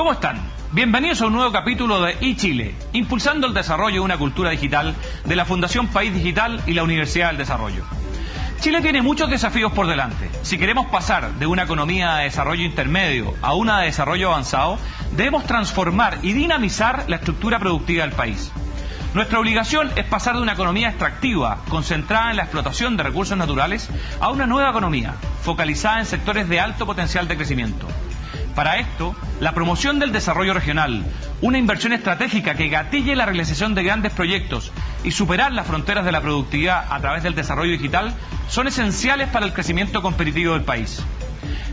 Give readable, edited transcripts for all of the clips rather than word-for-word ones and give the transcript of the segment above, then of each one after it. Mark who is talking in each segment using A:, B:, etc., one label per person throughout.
A: ¿Cómo están? Bienvenidos a un nuevo capítulo de iChile, impulsando el desarrollo de una cultura digital de la Fundación País Digital y la Universidad del Desarrollo. Chile tiene muchos desafíos por delante. Si queremos pasar de una economía de desarrollo intermedio a una de desarrollo avanzado, debemos transformar y dinamizar la estructura productiva del país. Nuestra obligación es pasar de una economía extractiva, concentrada en la explotación de recursos naturales, a una nueva economía, focalizada en sectores de alto potencial de crecimiento. Para esto, la promoción del desarrollo regional, una inversión estratégica que gatille la realización de grandes proyectos y superar las fronteras de la productividad a través del desarrollo digital son esenciales para el crecimiento competitivo del país.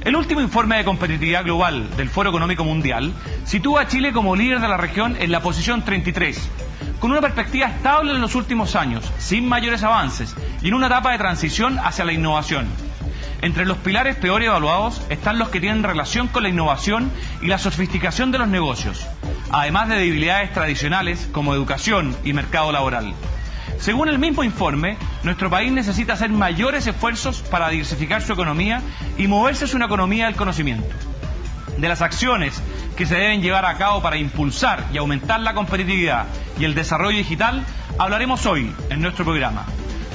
A: El último informe de competitividad global del Foro Económico Mundial sitúa a Chile como líder de la región en la posición 33, con una perspectiva estable en los últimos años, sin mayores avances y en una etapa de transición hacia la innovación. Entre los pilares peor evaluados están los que tienen relación con la innovación y la sofisticación de los negocios, además de debilidades tradicionales como educación y mercado laboral. Según el mismo informe, nuestro país necesita hacer mayores esfuerzos para diversificar su economía y moverse hacia una economía del conocimiento. De las acciones que se deben llevar a cabo para impulsar y aumentar la competitividad y el desarrollo digital, hablaremos hoy en nuestro programa.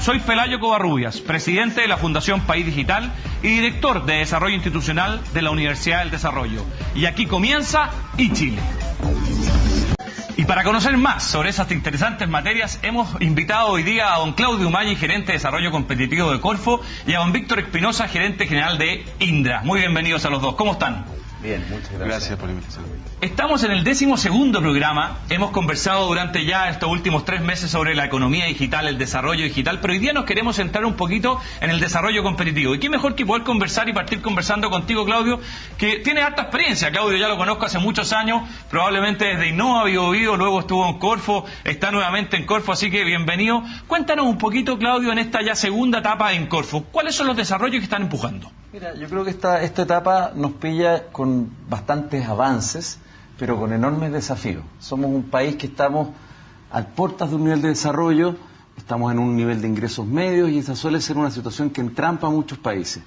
A: Soy Pelayo Covarrubias, presidente de la Fundación País Digital y director de Desarrollo Institucional de la Universidad del Desarrollo. Y aquí comienza iChile. Y para conocer más sobre esas interesantes materias, hemos invitado hoy día a don Claudio Maggi, gerente de Desarrollo Competitivo de Corfo, y a don Víctor Espinosa, gerente general de Indra. Muy bienvenidos a los dos. ¿Cómo están?
B: Bien, muchas gracias. Gracias por la invitación.
A: Estamos en el 12º programa. Hemos conversado durante ya estos últimos 3 meses sobre la economía digital, el desarrollo digital, pero hoy día nos queremos centrar un poquito en el desarrollo competitivo. Y qué mejor que poder conversar y partir conversando contigo, Claudio, que tiene harta experiencia. Claudio ya lo conozco hace muchos años, probablemente desde Innova, Biobío, luego estuvo en Corfo, está nuevamente en Corfo, así que bienvenido. Cuéntanos un poquito, Claudio, en esta ya segunda etapa en Corfo, ¿cuáles son los desarrollos que están empujando?
B: Mira, yo creo que esta etapa nos pilla con bastantes avances, pero con enormes desafíos. Somos un país que estamos a puertas de un nivel de desarrollo, estamos en un nivel de ingresos medios y esa suele ser una situación que entrampa a muchos países.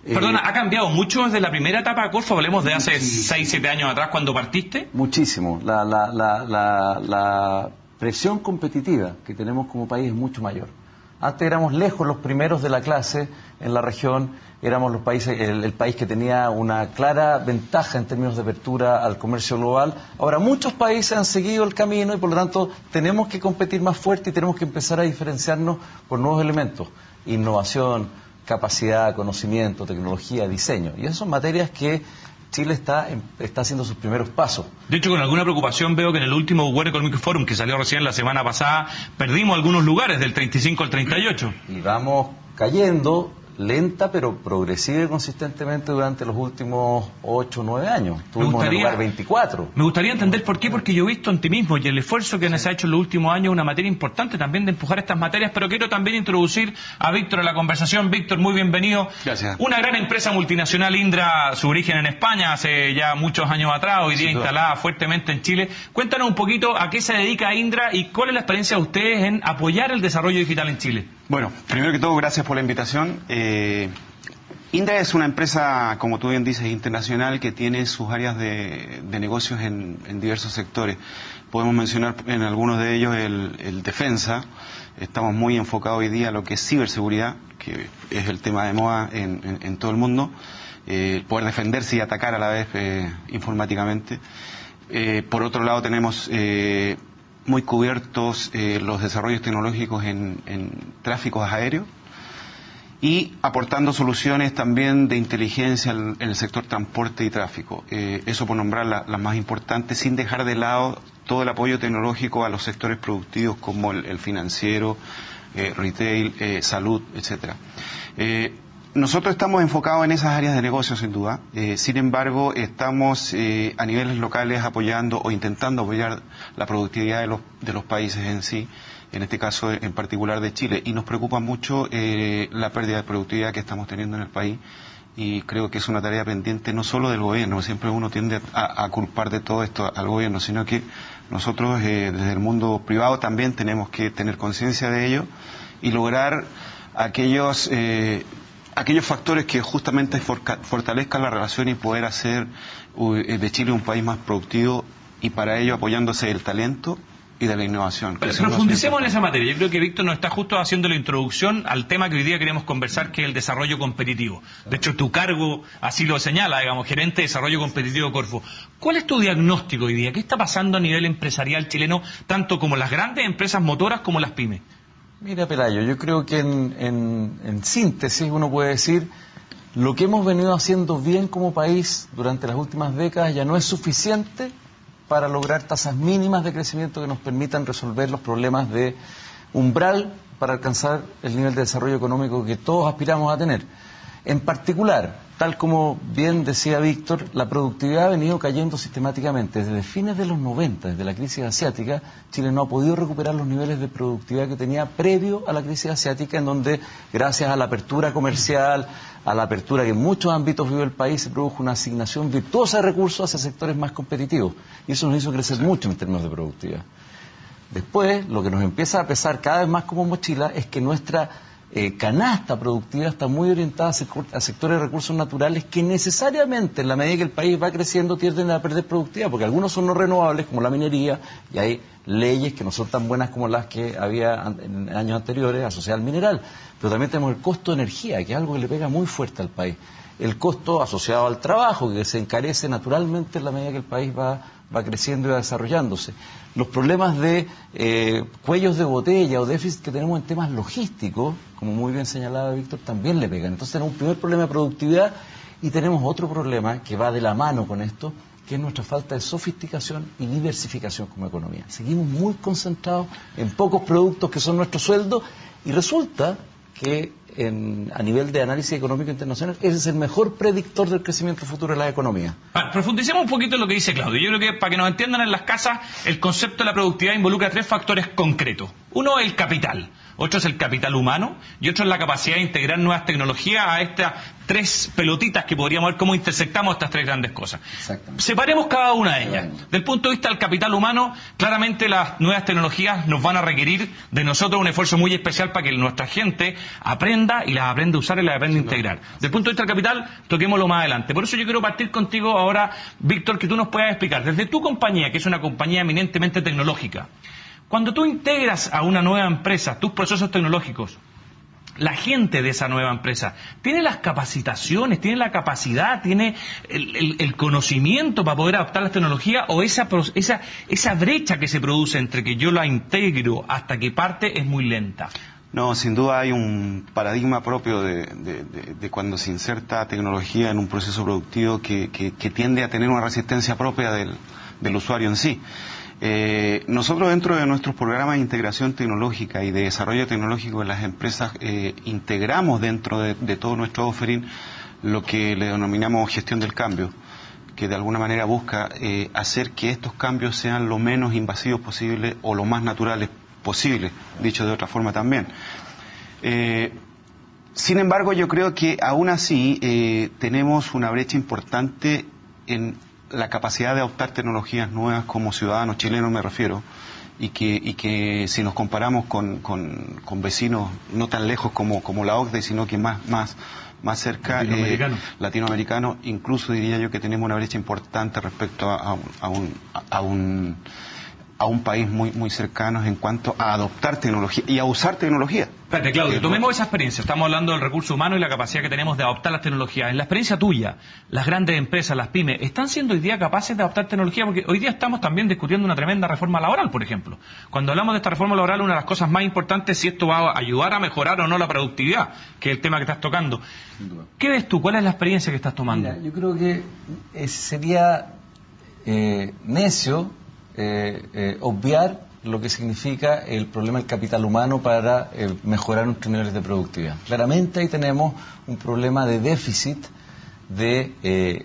A: Perdona, ¿ha cambiado mucho desde la primera etapa de Corfo? Hablemos de hace 6-7 años atrás, cuando partiste.
B: Muchísimo. La presión competitiva que tenemos como país es mucho mayor. Antes éramos lejos los primeros de la clase en la región, éramos el país que tenía una clara ventaja en términos de apertura al comercio global. Ahora muchos países han seguido el camino y por lo tanto tenemos que competir más fuerte y tenemos que empezar a diferenciarnos por nuevos elementos: innovación, capacidad, conocimiento, tecnología, diseño. Y esas son materias que Chile está haciendo sus primeros pasos.
A: De hecho, con alguna preocupación veo que en el último World Economic Forum, que salió recién la semana pasada, perdimos algunos lugares del 35 al 38.
B: Y vamos cayendo lenta pero progresiva y consistentemente durante los últimos 8 o 9 años. Estuvimos en el lugar 24.
A: Me gustaría entender por qué, porque yo he visto en ti mismo y el esfuerzo que se ha hecho en los últimos años una materia importante también de empujar estas materias, pero quiero también introducir a Víctor a la conversación. Víctor, muy bienvenido.
C: Gracias.
A: Una gran empresa multinacional, Indra, su origen en España hace ya muchos años atrás, hoy día instalada fuertemente en Chile. Cuéntanos un poquito a qué se dedica Indra y cuál es la experiencia de ustedes en apoyar el desarrollo digital en Chile.
C: Bueno, primero que todo, gracias por la invitación. Indra es una empresa, como tú bien dices, internacional que tiene sus áreas de negocios en diversos sectores. Podemos mencionar en algunos de ellos el defensa. Estamos muy enfocados hoy día a lo que es ciberseguridad, que es el tema de moda en todo el mundo. Poder defenderse y atacar a la vez informáticamente. Por otro lado tenemos muy cubiertos los desarrollos tecnológicos en tráficos aéreos y aportando soluciones también de inteligencia en el sector transporte y tráfico. Eso por nombrar las más importantes, sin dejar de lado todo el apoyo tecnológico a los sectores productivos como el financiero, retail, salud, etcétera. Nosotros estamos enfocados en esas áreas de negocio, sin duda. Sin embargo, estamos a niveles locales apoyando o intentando apoyar la productividad de los países en sí, en este caso en particular de Chile. Y nos preocupa mucho la pérdida de productividad que estamos teniendo en el país. Y creo que es una tarea pendiente no solo del gobierno, siempre uno tiende a culpar de todo esto al gobierno, sino que nosotros desde el mundo privado también tenemos que tener conciencia de ello y lograr aquellos aquellos factores que justamente fortalezcan la relación y poder hacer de Chile un país más productivo, y para ello apoyándose del talento y de la innovación.
A: Profundicemos en esa materia. Yo creo que Víctor nos está justo haciendo la introducción al tema que hoy día queremos conversar, que es el desarrollo competitivo. De hecho, tu cargo así lo señala, digamos, gerente de desarrollo competitivo de Corfo. ¿Cuál es tu diagnóstico hoy día? ¿Qué está pasando a nivel empresarial chileno, tanto como las grandes empresas motoras como las pymes?
B: Mira, Pelayo, yo creo que en síntesis uno puede decir: lo que hemos venido haciendo bien como país durante las últimas décadas ya no es suficiente para lograr tasas mínimas de crecimiento que nos permitan resolver los problemas de umbral para alcanzar el nivel de desarrollo económico que todos aspiramos a tener. En particular, tal como bien decía Víctor, la productividad ha venido cayendo sistemáticamente. Desde fines de los 90, desde la crisis asiática, Chile no ha podido recuperar los niveles de productividad que tenía previo a la crisis asiática, en donde, gracias a la apertura comercial, a la apertura que en muchos ámbitos vive el país, se produjo una asignación virtuosa de recursos hacia sectores más competitivos. Y eso nos hizo crecer mucho en términos de productividad. Después, lo que nos empieza a pesar cada vez más como mochila es que nuestra canasta productiva está muy orientada a sectores de recursos naturales que necesariamente, en la medida que el país va creciendo, tienden a perder productividad, porque algunos son no renovables, como la minería, y hay leyes que no son tan buenas como las que había en años anteriores asociadas al mineral. Pero también tenemos el costo de energía, que es algo que le pega muy fuerte al país. El costo asociado al trabajo, que se encarece naturalmente en la medida que el país va creciendo y va desarrollándose. Los problemas de cuellos de botella o déficit que tenemos en temas logísticos, como muy bien señalaba Víctor, también le pegan. Entonces tenemos un primer problema de productividad y tenemos otro problema que va de la mano con esto, que es nuestra falta de sofisticación y diversificación como economía. Seguimos muy concentrados en pocos productos que son nuestro sueldo, y resulta que a nivel de análisis económico internacional ese es el mejor predictor del crecimiento futuro de la economía.
A: Profundicemos un poquito en lo que dice Claudio. Yo creo que, para que nos entiendan en las casas, el concepto de la productividad involucra 3 factores concretos. Uno es el capital, otro es el capital humano, y otro es la capacidad de integrar nuevas tecnologías a estas 3 pelotitas que podríamos ver cómo intersectamos estas 3 grandes cosas. Separemos cada una de ellas. Del punto de vista del capital humano, claramente las nuevas tecnologías nos van a requerir de nosotros un esfuerzo muy especial para que nuestra gente aprenda, y las aprenda a usar y las aprenda a integrar. Del punto de vista del capital, toquémoslo más adelante. Por eso yo quiero partir contigo ahora, Víctor, que tú nos puedas explicar, desde tu compañía, que es una compañía eminentemente tecnológica, cuando tú integras a una nueva empresa tus procesos tecnológicos, la gente de esa nueva empresa tiene las capacitaciones, tiene la capacidad, tiene el conocimiento para poder adaptar las tecnologías, o esa brecha que se produce entre que yo la integro hasta que parte es muy lenta.
C: No, sin duda hay un paradigma propio de cuando se inserta tecnología en un proceso productivo que tiende a tener una resistencia propia del usuario en sí. Nosotros, dentro de nuestros programas de integración tecnológica y de desarrollo tecnológico de las empresas, integramos dentro de todo nuestro offering lo que le denominamos gestión del cambio, que de alguna manera busca hacer que estos cambios sean lo menos invasivos posible o lo más naturales posible, dicho de otra forma también. Sin embargo, yo creo que aún así tenemos una brecha importante en la capacidad de adoptar tecnologías nuevas como ciudadanos chilenos, me refiero, y que si nos comparamos con vecinos no tan lejos como la OCDE, sino que más cerca, latinoamericano, incluso diría yo que tenemos una brecha importante respecto a un país muy cercano en cuanto a adoptar tecnología y a usar tecnología.
A: Espérate, Claudio, tomemos esa experiencia. Estamos hablando del recurso humano y la capacidad que tenemos de adoptar las tecnologías. En la experiencia tuya, las grandes empresas, las pymes, ¿están siendo hoy día capaces de adoptar tecnología? Porque hoy día estamos también discutiendo una tremenda reforma laboral, por ejemplo. Cuando hablamos de esta reforma laboral, una de las cosas más importantes es si esto va a ayudar a mejorar o no la productividad, que es el tema que estás tocando. ¿Qué ves tú? ¿Cuál es la experiencia que estás tomando?
B: Mira, yo creo que sería necio obviar lo que significa el problema del capital humano para mejorar nuestros niveles de productividad. Claramente ahí tenemos un problema de déficit de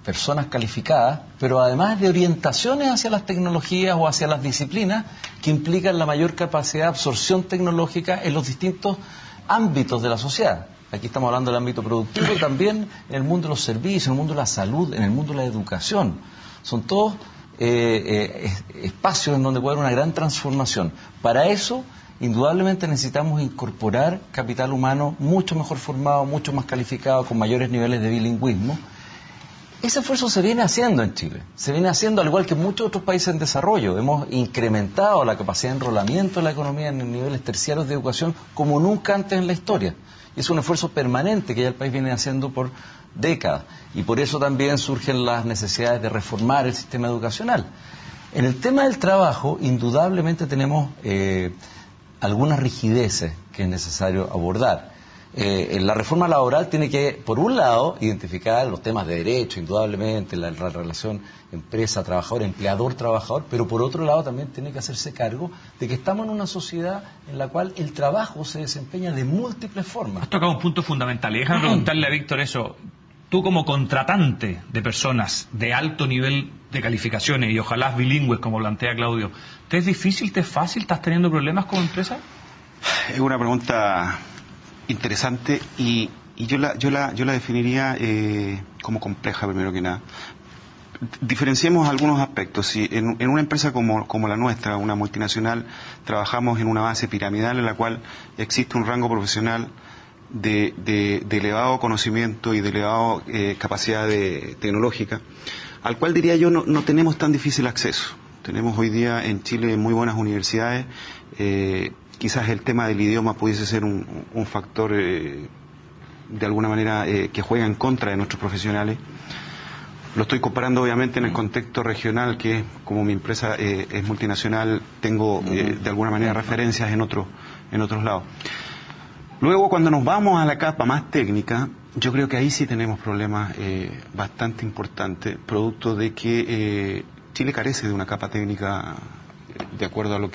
B: personas calificadas, pero además de orientaciones hacia las tecnologías o hacia las disciplinas que implican la mayor capacidad de absorción tecnológica en los distintos ámbitos de la sociedad. Aquí estamos hablando del ámbito productivo, también en el mundo de los servicios, en el mundo de la salud, en el mundo de la educación. Son todos espacios en donde puede haber una gran transformación. Para eso, indudablemente necesitamos incorporar capital humano mucho mejor formado, mucho más calificado, con mayores niveles de bilingüismo. Ese esfuerzo se viene haciendo en Chile, se viene haciendo al igual que en muchos otros países en desarrollo. Hemos incrementado la capacidad de enrolamiento de la economía en niveles terciarios de educación como nunca antes en la historia. Y es un esfuerzo permanente que ya el país viene haciendo por décadas. Y por eso también surgen las necesidades de reformar el sistema educacional. En el tema del trabajo, indudablemente tenemos algunas rigideces que es necesario abordar. La reforma laboral tiene que, por un lado, identificar los temas de derecho, indudablemente, la relación empresa-trabajador, empleador-trabajador, pero por otro lado también tiene que hacerse cargo de que estamos en una sociedad en la cual el trabajo se desempeña de múltiples formas.
A: Has tocado un punto fundamental y déjame preguntarle a Víctor eso. Tú como contratante de personas de alto nivel de calificaciones y ojalá bilingües, como plantea Claudio, ¿te es difícil, te es fácil? ¿Estás teniendo problemas como empresa?
C: Es una pregunta interesante y yo la definiría como compleja, primero que nada. Diferenciemos algunos aspectos. Si en una empresa como la nuestra, una multinacional, trabajamos en una base piramidal en la cual existe un rango profesional de elevado conocimiento y de elevada capacidad tecnológica, al cual diría yo no tenemos tan difícil acceso. Tenemos hoy día en Chile muy buenas universidades. Quizás el tema del idioma pudiese ser un factor de alguna manera que juega en contra de nuestros profesionales. Lo estoy comparando obviamente en el contexto regional, que como mi empresa es multinacional, tengo de alguna manera referencias en otros lados. Luego, cuando nos vamos a la capa más técnica, yo creo que ahí sí tenemos problemas bastante importantes, producto de que Chile carece de una capa técnica de acuerdo a lo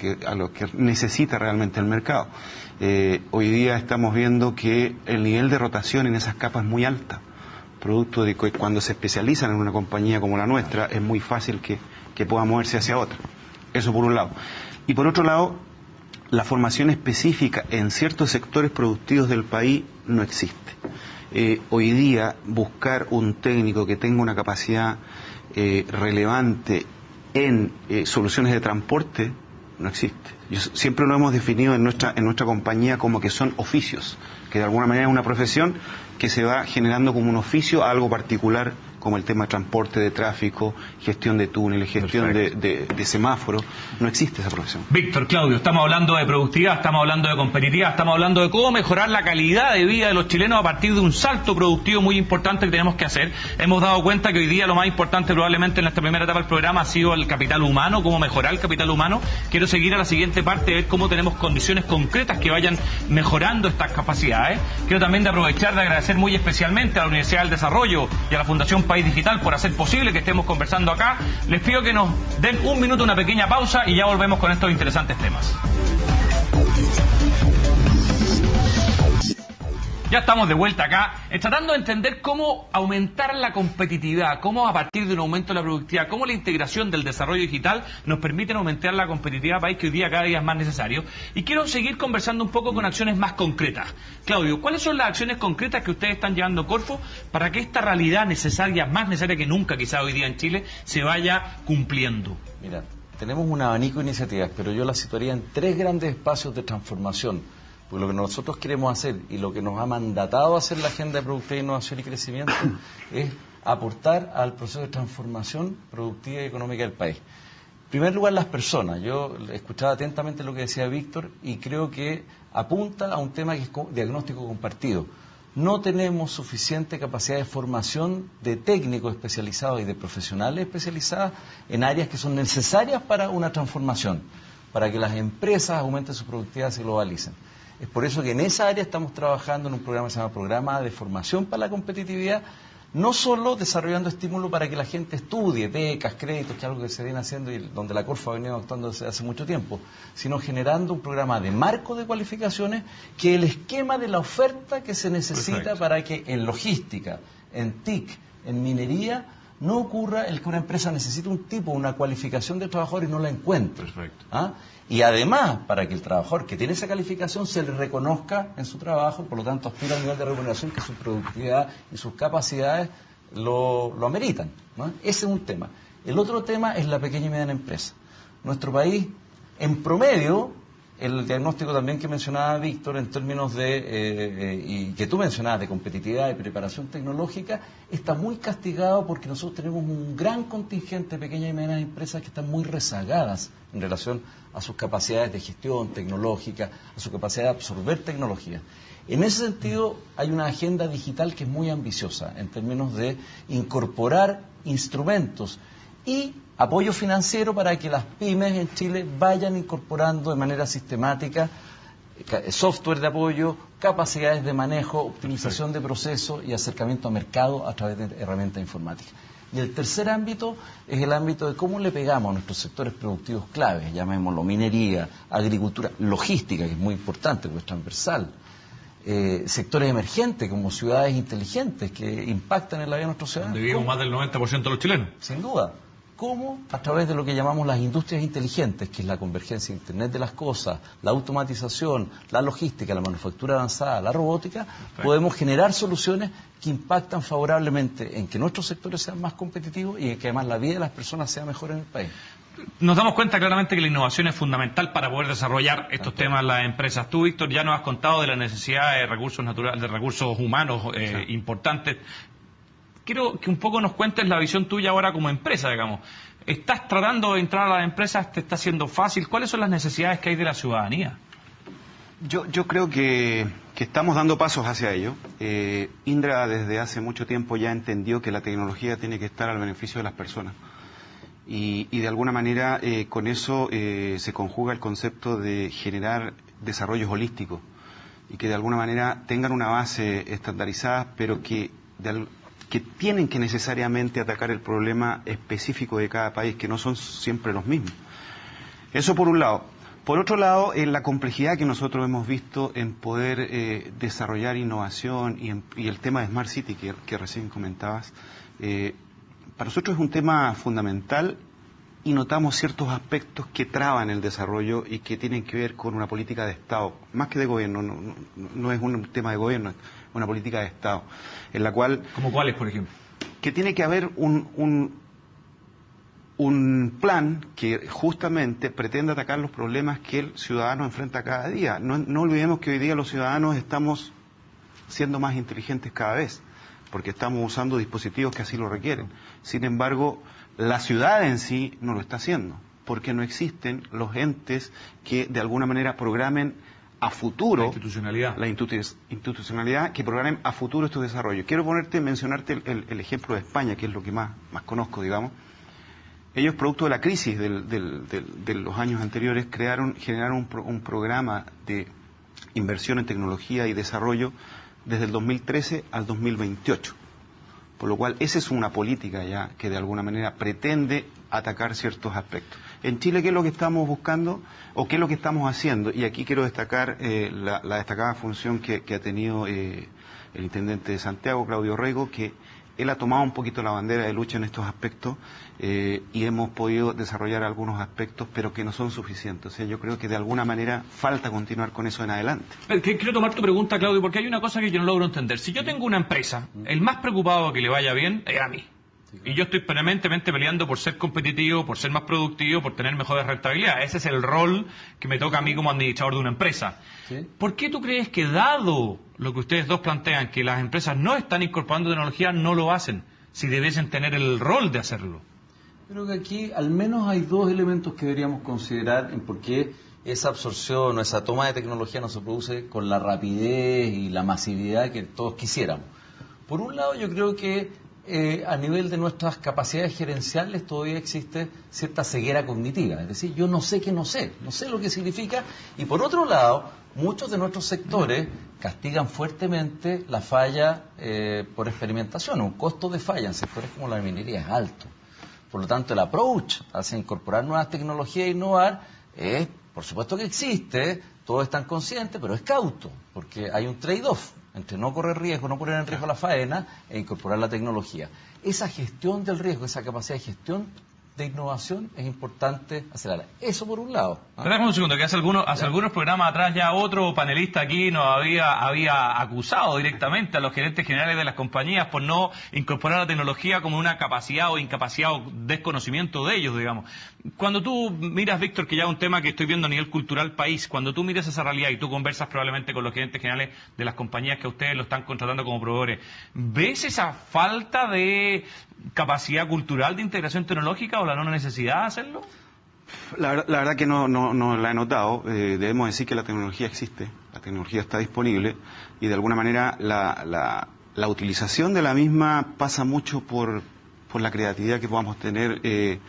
C: que necesita realmente el mercado. Hoy día estamos viendo que el nivel de rotación en esas capas es muy alta, producto de que cuando se especializan en una compañía como la nuestra es muy fácil que pueda moverse hacia otra. Eso por un lado. Y por otro lado, la formación específica en ciertos sectores productivos del país no existe. Hoy día buscar un técnico que tenga una capacidad relevante en soluciones de transporte no existe. Siempre lo hemos definido en nuestra compañía como que son oficios, que de alguna manera es una profesión que se va generando como un oficio a algo particular, como el tema de transporte, de tráfico, gestión de túneles, gestión de semáforos. No existe esa profesión.
A: Víctor, Claudio, estamos hablando de productividad, estamos hablando de competitividad, estamos hablando de cómo mejorar la calidad de vida de los chilenos a partir de un salto productivo muy importante que tenemos que hacer. Hemos dado cuenta que hoy día lo más importante probablemente en esta primera etapa del programa ha sido el capital humano, cómo mejorar el capital humano. Quiero seguir a la siguiente parte, ver cómo tenemos condiciones concretas que vayan mejorando estas capacidades. Quiero también de aprovechar de agradecer muy especialmente a la Universidad del Desarrollo y a la Fundación País Digital por hacer posible que estemos conversando acá. Les pido que nos den un minuto, una pequeña pausa y ya volvemos con estos interesantes temas. Ya estamos de vuelta acá, tratando de entender cómo aumentar la competitividad, cómo a partir de un aumento de la productividad, cómo la integración del desarrollo digital nos permiten aumentar la competitividad país que hoy día cada día es más necesario. Y quiero seguir conversando un poco con acciones más concretas. Claudio, ¿cuáles son las acciones concretas que ustedes están llevando a Corfo para que esta realidad necesaria, más necesaria que nunca quizá hoy día en Chile, se vaya cumpliendo?
B: Mira, tenemos un abanico de iniciativas, pero yo las situaría en 3 grandes espacios de transformación. Porque lo que nosotros queremos hacer y lo que nos ha mandatado hacer la Agenda de Productividad, Innovación y Crecimiento es aportar al proceso de transformación productiva y económica del país. En primer lugar, las personas. Yo escuchaba atentamente lo que decía Víctor y creo que apunta a un tema que es diagnóstico compartido. No tenemos suficiente capacidad de formación de técnicos especializados y de profesionales especializados en áreas que son necesarias para una transformación, para que las empresas aumenten su productividad y se globalicen. Es por eso que en esa área estamos trabajando en un programa que se llama Programa de Formación para la Competitividad, no solo desarrollando estímulos para que la gente estudie, becas, créditos, que es algo que se viene haciendo y donde la Corfo ha venido actuando desde hace mucho tiempo, sino generando un programa de marco de cualificaciones que el esquema de la oferta que se necesita para que en logística, en TIC, en minería, no ocurra el que una empresa necesite un tipo, una cualificación del trabajador y no la encuentre. ¿Ah? Y además, para que el trabajador que tiene esa calificación se le reconozca en su trabajo, por lo tanto aspira al nivel de remuneración que su productividad y sus capacidades lo ameritan, ¿no? Ese es un tema. El otro tema es la pequeña y mediana empresa. Nuestro país, en promedio, el diagnóstico también que mencionaba Víctor en términos de, y que tú mencionabas, de competitividad y preparación tecnológica, está muy castigado porque nosotros tenemos un gran contingente de pequeñas y medianas empresas que están muy rezagadas en relación a sus capacidades de gestión tecnológica, a su capacidad de absorber tecnología. En ese sentido, hay una agenda digital que es muy ambiciosa en términos de incorporar instrumentos y apoyo financiero para que las pymes en Chile vayan incorporando de manera sistemática software de apoyo, capacidades de manejo, optimización de procesos y acercamiento a mercado a través de herramientas informáticas. Y el tercer ámbito es el ámbito de cómo le pegamos a nuestros sectores productivos claves, llamémoslo minería, agricultura, logística, que es muy importante, porque es transversal, sectores emergentes como ciudades inteligentes que impactan en la vida de nuestros ciudadanos.
A: Donde vivimos más del 90% de los chilenos.
B: Sin duda. ¿Cómo? A través de lo que llamamos las industrias inteligentes, que es la convergencia de Internet de las cosas, la automatización, la logística, la manufactura avanzada, la robótica, perfecto, podemos generar soluciones que impactan favorablemente en que nuestros sectores sean más competitivos y en que además la vida de las personas sea mejor en el país.
A: Nos damos cuenta claramente que la innovación es fundamental para poder desarrollar estos temas en las empresas. Tú, Víctor, ya nos has contado de la necesidad de recursos naturales, de recursos humanos importantes. Quiero que un poco nos cuentes la visión tuya ahora como empresa, digamos. ¿Estás tratando de entrar a las empresas? ¿Te está haciendo fácil? ¿Cuáles son las necesidades que hay de la ciudadanía?
C: Yo creo que estamos dando pasos hacia ello. Indra desde hace mucho tiempo ya entendió que la tecnología tiene que estar al beneficio de las personas. Y de alguna manera con eso se conjuga el concepto de generar desarrollos holísticos y que de alguna manera tengan una base estandarizada, pero que tienen que necesariamente atacar el problema específico de cada país, que no son siempre los mismos. Eso por un lado. Por otro lado, en la complejidad que nosotros hemos visto en poder desarrollar innovación y el tema de Smart City que recién comentabas, para nosotros es un tema fundamental y notamos ciertos aspectos que traban el desarrollo y que tienen que ver con una política de Estado, más que de gobierno, no es un tema de gobierno, es una política de Estado, en la cual...
A: ¿Cómo cuáles, por ejemplo?
C: Que tiene que haber un plan que justamente pretenda atacar los problemas que el ciudadano enfrenta cada día. No olvidemos que hoy día los ciudadanos estamos siendo más inteligentes cada vez, porque estamos usando dispositivos que así lo requieren. Sin embargo, la ciudad en sí no lo está haciendo, porque no existen los entes que de alguna manera programen a futuro la institucionalidad que programen a futuro estos desarrollos. Quiero mencionarte el ejemplo de España, que es lo que más conozco, digamos. Ellos, producto de la crisis de los años anteriores, generaron un programa de inversión en tecnología y desarrollo desde el 2013 al 2028. Por lo cual, esa es una política ya que de alguna manera pretende atacar ciertos aspectos. En Chile, ¿qué es lo que estamos buscando o qué es lo que estamos haciendo? Y aquí quiero destacar la destacada función que ha tenido el intendente de Santiago, Claudio Rego, que él ha tomado un poquito la bandera de lucha en estos aspectos y hemos podido desarrollar algunos aspectos, pero que no son suficientes. O sea, yo creo que de alguna manera falta continuar con eso en adelante.
A: Quiero tomar tu pregunta, Claudio, porque hay una cosa que yo no logro entender. Si yo tengo una empresa, el más preocupado que le vaya bien es a mí. Y yo estoy permanentemente peleando por ser competitivo, por ser más productivo, por tener mejores rentabilidades. Ese es el rol que me toca a mí como administrador de una empresa. ¿Sí? ¿Por qué tú crees que, dado lo que ustedes dos plantean, que las empresas no están incorporando tecnología, no lo hacen, si debiesen tener el rol de hacerlo?
B: Creo que aquí al menos hay dos elementos que deberíamos considerar en por qué esa absorción o esa toma de tecnología no se produce con la rapidez y la masividad que todos quisiéramos. Por un lado, yo creo que a nivel de nuestras capacidades gerenciales todavía existe cierta ceguera cognitiva, es decir, yo no sé que no sé lo que significa, y por otro lado, muchos de nuestros sectores castigan fuertemente la falla por experimentación. Un costo de falla en sectores como la minería es alto. Por lo tanto, el approach hacia incorporar nuevas tecnologías e innovar es, por supuesto que existe, todos están conscientes, pero es cauto, porque hay un trade-off entre no correr riesgo, no poner en riesgo la faena e incorporar la tecnología. Esa gestión del riesgo, esa capacidad de gestión de innovación es importante acelerar. Eso por un lado.
A: Déjame un segundo, que hace algunos programas atrás ya otro panelista aquí nos había acusado directamente a los gerentes generales de las compañías por no incorporar la tecnología como una capacidad o incapacidad o desconocimiento de ellos, digamos. Cuando tú miras, Víctor, que ya es un tema que estoy viendo a nivel cultural país, cuando tú miras esa realidad y tú conversas probablemente con los gerentes generales de las compañías que a ustedes lo están contratando como proveedores, ¿ves esa falta de capacidad cultural de integración tecnológica o la no necesidad de hacerlo?
C: La verdad que no la he notado. Debemos decir que la tecnología existe, la tecnología está disponible y de alguna manera la utilización de la misma pasa mucho por la creatividad que podamos tener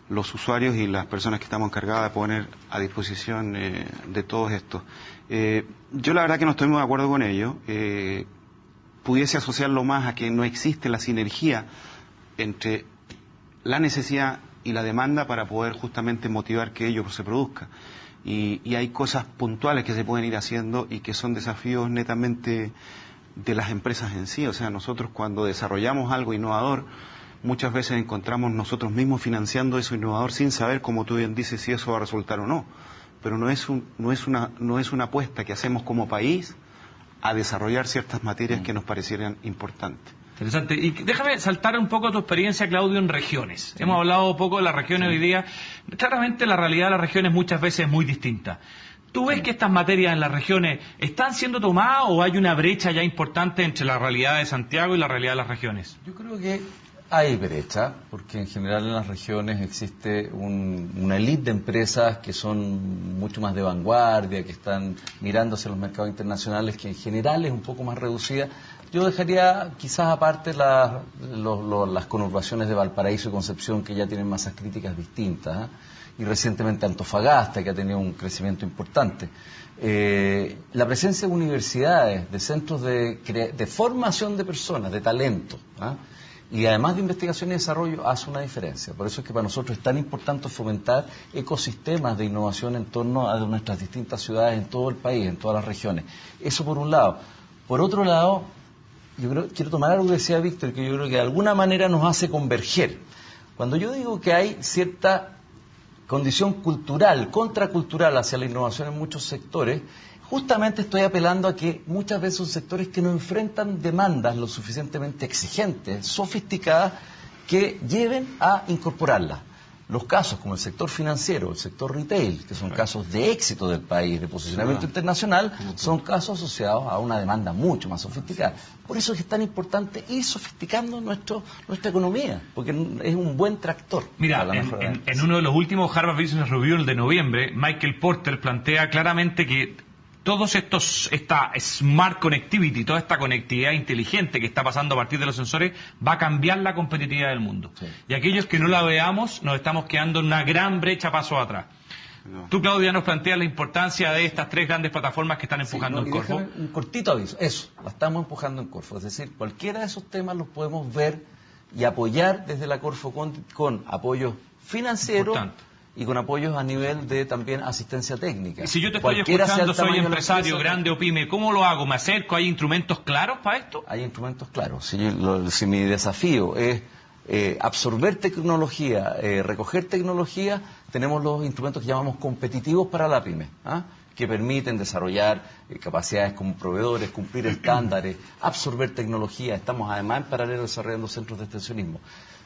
C: los usuarios y las personas que estamos encargadas de poner a disposición de todos estos. Yo la verdad que no estoy muy de acuerdo con ello. Pudiese asociarlo más a que no existe la sinergia entre la necesidad y la demanda para poder justamente motivar que ello se produzca. Y hay cosas puntuales que se pueden ir haciendo y que son desafíos netamente de las empresas en sí. O sea, nosotros cuando desarrollamos algo innovador, muchas veces encontramos nosotros mismos financiando eso innovador sin saber, como tú bien dices, si eso va a resultar o no. Pero no es una apuesta que hacemos como país a desarrollar ciertas materias que nos parecieran importantes.
A: Interesante. Y déjame saltar un poco a tu experiencia, Claudio, en regiones. Sí. Hemos hablado un poco de las regiones hoy día. Claramente la realidad de las regiones muchas veces es muy distinta. ¿Tú ves que estas materias en las regiones están siendo tomadas o hay una brecha ya importante entre la realidad de Santiago y la realidad de las regiones?
B: Yo creo que hay brecha, porque en general en las regiones existe una élite de empresas que son mucho más de vanguardia, que están mirando hacia los mercados internacionales, que en general es un poco más reducida. Yo dejaría quizás aparte las conurbaciones de Valparaíso y Concepción, que ya tienen masas críticas distintas, y recientemente Antofagasta, que ha tenido un crecimiento importante. La presencia de universidades, de centros de formación de personas, de talento, y además de investigación y desarrollo, hace una diferencia. Por eso es que para nosotros es tan importante fomentar ecosistemas de innovación en torno a nuestras distintas ciudades en todo el país, en todas las regiones. Eso por un lado. Por otro lado, quiero tomar algo que decía Víctor, que yo creo que de alguna manera nos hace converger. Cuando yo digo que hay cierta condición cultural, contracultural hacia la innovación en muchos sectores, justamente estoy apelando a que muchas veces son sectores que no enfrentan demandas lo suficientemente exigentes, sofisticadas, que lleven a incorporarlas. Los casos como el sector financiero, el sector retail, que son casos de éxito del país, de posicionamiento internacional, son casos asociados a una demanda mucho más sofisticada. Por eso es tan importante ir sofisticando nuestra economía, porque es un buen tractor.
A: Mira, en uno de los últimos Harvard Business Review, el de noviembre, Michael Porter plantea claramente que esta smart connectivity, toda esta conectividad inteligente que está pasando a partir de los sensores, va a cambiar la competitividad del mundo. Sí. Y aquellos que no la veamos, nos estamos quedando en una gran brecha paso atrás. No. Tú, Claudia, nos planteas la importancia de estas tres grandes plataformas que están empujando en Corfo.
B: Un cortito aviso, eso, la estamos empujando en Corfo. Es decir, cualquiera de esos temas los podemos ver y apoyar desde la Corfo con apoyo financiero. Importante. Y con apoyos a nivel de también asistencia técnica.
A: Y si yo te estoy escuchando, soy empresario grande o pyme, ¿cómo lo hago? ¿Me acerco? ¿Hay instrumentos claros para esto?
B: Hay instrumentos claros. Si mi desafío es absorber tecnología, recoger tecnología, tenemos los instrumentos que llamamos competitivos para la pyme, que permiten desarrollar capacidades como proveedores, cumplir estándares, absorber tecnología. Estamos además en paralelo desarrollando centros de extensionismo.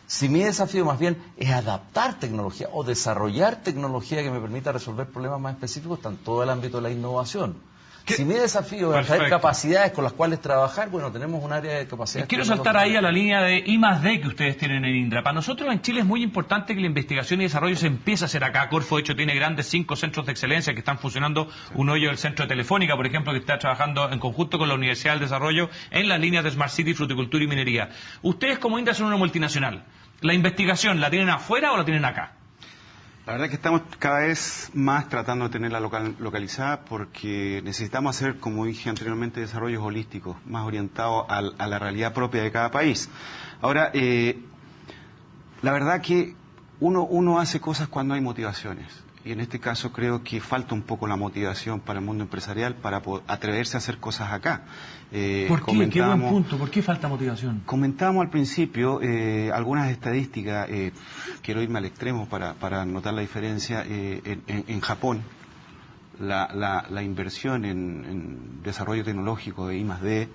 B: Si mi desafío más bien es adaptar tecnología o desarrollar tecnología que me permita resolver problemas más específicos, está en todo el ámbito de la innovación. Si mi desafío es tener capacidades con las cuales trabajar, bueno, tenemos un área de capacidades.
A: Quiero saltar ahí a la línea de I+D que ustedes tienen en Indra. Para nosotros en Chile es muy importante que la investigación y desarrollo se empiece a hacer acá. Corfo, de hecho, tiene grandes 5 centros de excelencia que están funcionando. Uno de ellos el Centro de Telefónica, por ejemplo, que está trabajando en conjunto con la Universidad del Desarrollo en las líneas de Smart City, Fruticultura y Minería. Ustedes como Indra son una multinacional. ¿La investigación la tienen afuera o la tienen acá?
C: La verdad es que estamos cada vez más tratando de tenerla localizada porque necesitamos hacer, como dije anteriormente, desarrollos holísticos, más orientados a la realidad propia de cada país. Ahora, la verdad que uno hace cosas cuando hay motivaciones. Y en este caso creo que falta un poco la motivación para el mundo empresarial para atreverse a hacer cosas acá.
A: ¿Por qué? Qué buen punto. ¿Por qué falta motivación?
C: Comentábamos al principio algunas estadísticas, quiero irme al extremo para notar la diferencia. En Japón, la inversión en desarrollo tecnológico de I+D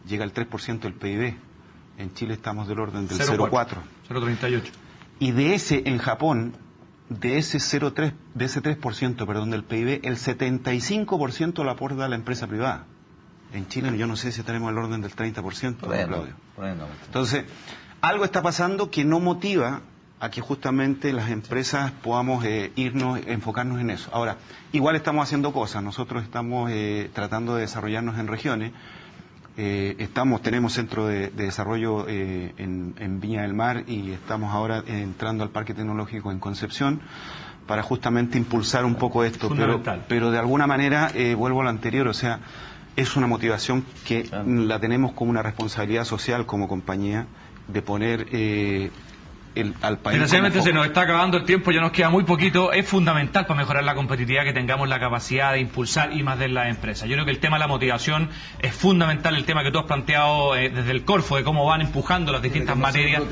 C: llega al 3% del PIB. En Chile estamos del orden del 0,4.
A: 0,38.
C: Y en Japón, de ese 3%, perdón, del PIB, el 75% lo aporta la empresa privada. En Chile yo no sé si estaremos al orden del 30%, Claudio. Entonces, algo está pasando que no motiva a que justamente las empresas podamos enfocarnos en eso. Ahora, igual estamos haciendo cosas. Nosotros estamos tratando de desarrollarnos en regiones. Tenemos centro de desarrollo en Viña del Mar y estamos ahora entrando al Parque Tecnológico en Concepción para justamente impulsar un poco esto. Pero de alguna manera, vuelvo a lo anterior, o sea, es una motivación que la tenemos como una responsabilidad social como compañía de poner al país.
A: Desgraciadamente se nos está acabando el tiempo, ya nos queda muy poquito. Es fundamental para mejorar la competitividad que tengamos la capacidad de impulsar I+D en las empresas. Yo creo que el tema de la motivación es fundamental, el tema que tú has planteado desde el Corfo, de cómo van empujando las distintas materias.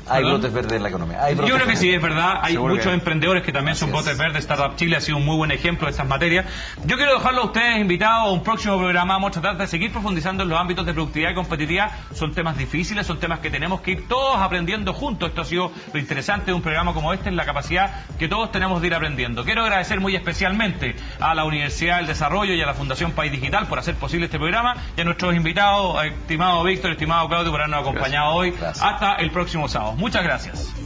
B: Hay brotes verdes en la economía.
A: Yo creo que sí, es verdad. Hay muchos emprendedores que también son brotes verdes. Startup Chile ha sido un muy buen ejemplo de estas materias. Yo quiero dejarlo a ustedes invitados a un próximo programa. Vamos a tratar de seguir profundizando en los ámbitos de productividad y competitividad. Son temas difíciles, son temas que tenemos que ir todos aprendiendo juntos. Esto ha sido lo interesante de un programa como este, es la capacidad que todos tenemos de ir aprendiendo. Quiero agradecer muy especialmente a la Universidad del Desarrollo y a la Fundación País Digital por hacer posible este programa y a nuestros invitados, estimado Víctor, estimado Claudio, por habernos acompañado hoy. Hasta el próximo sábado. Muchas gracias.